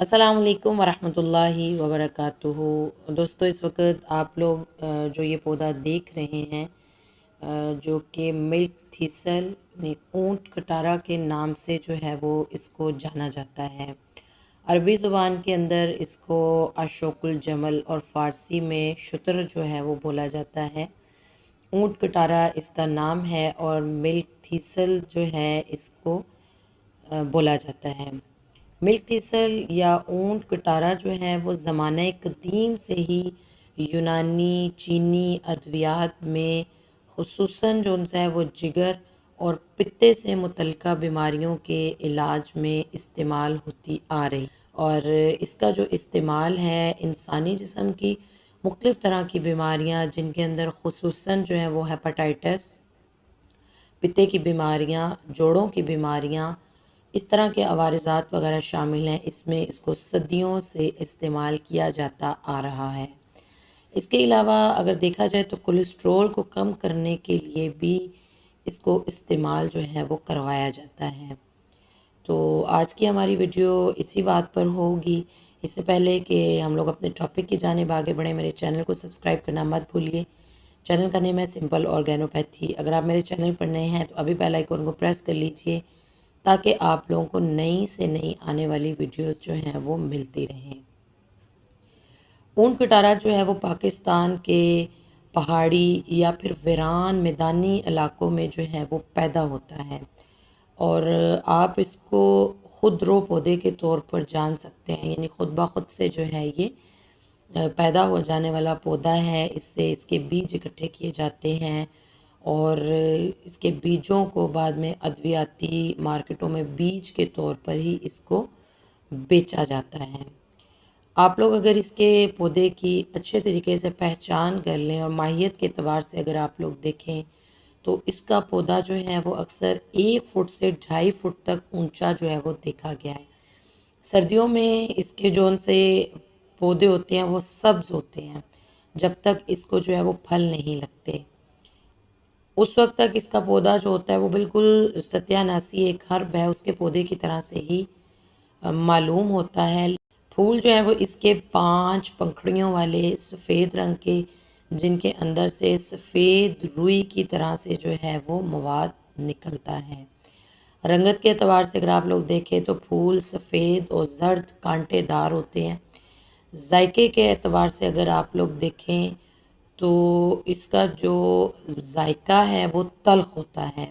अस्सलाम वालेकुम वरहमतुल्लाहि वबरकातुहू। दोस्तों, इस वक्त आप लोग जो ये पौधा देख रहे हैं, जो कि मिल्क थीसल यानी ऊंट कटारा के नाम से जो है वो इसको जाना जाता है। अरबी ज़ुबान के अंदर इसको अशोकुल जमल और फ़ारसी में शुतर जो है वो बोला जाता है। ऊंट कटारा इसका नाम है और मिल्क थीसल जो है इसको बोला जाता है। मिल्क थीसल या ऊंट कटारा जो है वो ज़माने कदीम से ही यूनानी चीनी अद्वियात में खुसूसन जो उनसे है वो जिगर और पित्ते से मुतल्लिका बीमारियों के इलाज में इस्तेमाल होती आ रही। और इसका जो इस्तेमाल है इंसानी जिस्म की मुख्तलिफ़ तरह की बीमारियां जिनके अंदर खुसूसन जो है वो हेपेटाइटिस, पित्ते की बीमारियां, जोड़ों की बीमारियां, इस तरह के अवारज़ात वगैरह शामिल हैं। इसमें इसको सदियों से इस्तेमाल किया जाता आ रहा है। इसके अलावा अगर देखा जाए तो कोलेस्ट्रॉल को कम करने के लिए भी इसको इस्तेमाल जो है वो करवाया जाता है। तो आज की हमारी वीडियो इसी बात पर होगी। इससे पहले कि हम लोग अपने टॉपिक की जानिब आगे बढ़ें, मेरे चैनल को सब्सक्राइब करना मत भूलिए। चैनल का नेम है सिंपल ऑर्गेनोपैथी। अगर आप मेरे चैनल पर नए हैं तो अभी बेल आइकन को प्रेस कर लीजिए ताकि आप लोगों को नई से नई आने वाली वीडियोस जो हैं वो मिलती रहें। ऊंट कटारा जो है वो पाकिस्तान के पहाड़ी या फिर वीरान मैदानी इलाकों में जो है वो पैदा होता है और आप इसको खुदरो पौधे के तौर पर जान सकते हैं, यानी खुद ब खुद से जो है ये पैदा हो जाने वाला पौधा है। इससे इसके बीज इकट्ठे किए जाते हैं और इसके बीजों को बाद में अद्वियाती मार्केटों में बीज के तौर पर ही इसको बेचा जाता है। आप लोग अगर इसके पौधे की अच्छे तरीके से पहचान कर लें और माहियत के एतबार से अगर आप लोग देखें तो इसका पौधा जो है वो अक्सर 1 फुट से 2.5 फुट तक ऊंचा जो है वो देखा गया है। सर्दियों में इसके जो उनसे पौधे होते हैं वो सब्ज होते हैं जब तक इसको जो है वो फल नहीं लगते। उस वक्त तक इसका पौधा जो होता है वो बिल्कुल सत्यानाशी एक हर्ब है उसके पौधे की तरह से ही मालूम होता है। फूल जो है वो इसके 5 पंखुड़ियों वाले सफ़ेद रंग के, जिनके अंदर से सफ़ेद रुई की तरह से जो है वो मवाद निकलता है। रंगत के अतबार से अगर आप लोग देखें तो फूल सफ़ेद और जर्द कांटेदार होते हैं। जायके के एतबार से अगर आप लोग देखें तो इसका जो जायका है वो तल्ख होता है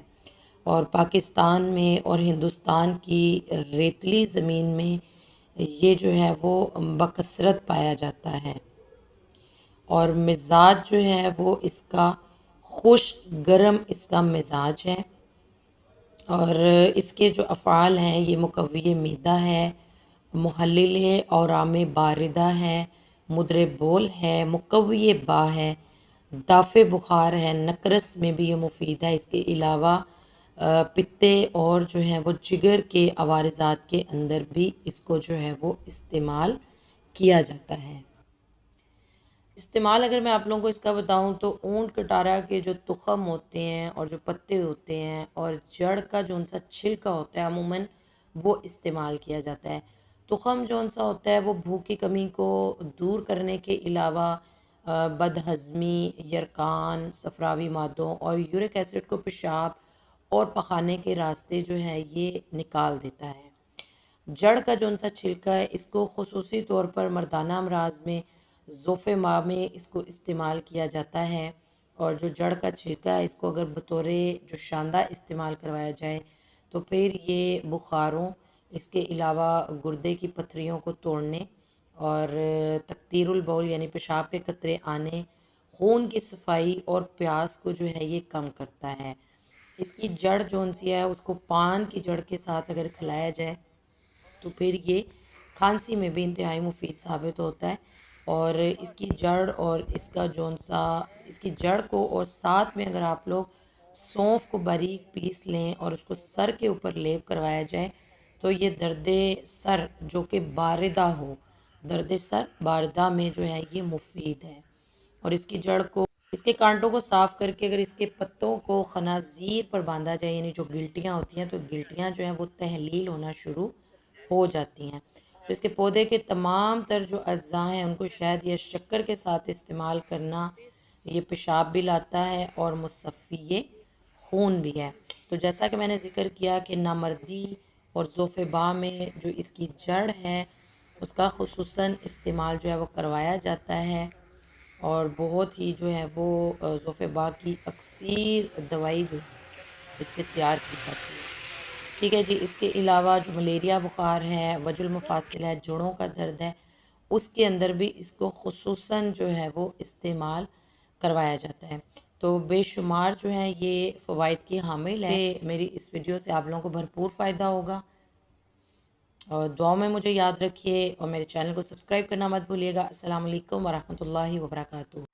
और पाकिस्तान में और हिंदुस्तान की रेतली ज़मीन में ये जो है वो बकसरत पाया जाता है। और मिजाज जो है वो इसका खुश्क गर्म इसका मिजाज है और इसके जो अफ़ाल हैं ये मुकव्वी मीदा है, मुहल्लिल है, औराम बारिदा है, मुद्रे बोल है, मुकव्वी बा है, दाफ़े बुखार है, नकरस में भी ये मुफीद है। इसके अलावा पित्ते और जो है वो जिगर के अवारज़ात के अंदर भी इसको जो है वो इस्तेमाल किया जाता है। इस्तेमाल अगर मैं आप लोगों को इसका बताऊं तो ऊंट कटारा के जो तुखम होते हैं और जो पत्ते होते हैं और जड़ का जो उनसा छिलका होता है अमूमन वो इस्तेमाल किया जाता है। तुखम जो उनसा होता है वो भूख की कमी को दूर करने के अलावा बदहज़मी, यरकान, सफरावी मादों और यूरिक एसिड को पेशाब और पखाने के रास्ते जो है ये निकाल देता है। जड़ का जो उनसा छिलका है इसको खुसूसी तौर पर मर्दाना अमराज में ज़ोफ़े माह में इसको इस्तेमाल किया जाता है। और जो जड़ का छिलका है इसको अगर बतौर जो शानदार इस्तेमाल करवाया जाए तो फिर ये बुखारों, इसके अलावा गुर्दे की पथरियों को तोड़ने और तकतीरुल बौल यानी पेशाब के कतरे आने, खून की सफाई और प्यास को जो है ये कम करता है। इसकी जड़ जो सी है उसको पान की जड़ के साथ अगर खिलाया जाए तो फिर ये खांसी में भी इंतहाई मुफीद साबित होता है। और इसकी जड़ और इसका जौन सा इसकी जड़ को और साथ में अगर आप लोग सौंफ को बारीक पीस लें और उसको सर के ऊपर लेप करवाया जाए तो ये दर्द सर जो कि बारिदा हो, दर्द सर बारिदा में जो है ये मुफीद है। और इसकी जड़ को, इसके कांटों को साफ़ करके अगर इसके पत्तों को खनाजीर पर बांधा जाए यानी जो गिल्टियाँ होती हैं तो गिल्टियाँ जो हैं वो तहलील होना शुरू हो जाती हैं। तो इसके पौधे के तमाम तर जो अज्जा हैं उनको शहद या शक्कर के साथ इस्तेमाल करना, ये पेशाब भी लाता है और मुसफ़्फ़ी खून भी है। तो जैसा कि मैंने ज़िक्र किया कि नामर्दी और ज़ोफ़ेबा में जो इसकी जड़ है उसका ख़ुसूसन इस्तेमाल जो है वो करवाया जाता है और बहुत ही जो है वो ज़ोफ़ेबा की अक्सर दवाई जो है इससे तैयार की जाती है। ठीक है जी। इसके अलावा जो मलेरिया बुखार है, वजुल मुफासिल है, जोड़ों का दर्द है, उसके अंदर भी इसको ख़ुसूसन जो है वो इस्तेमाल करवाया जाता है। तो बेशुमार जो है ये फ़वाइद की हामिल है। मेरी इस वीडियो से आप लोगों को भरपूर फ़ायदा होगा और दुआओं में मुझे याद रखिए और मेरे चैनल को सब्सक्राइब करना मत भूलिएगा। अस्सलाम वालेकुम वरहमतुल्लाहि वबरकातुहू।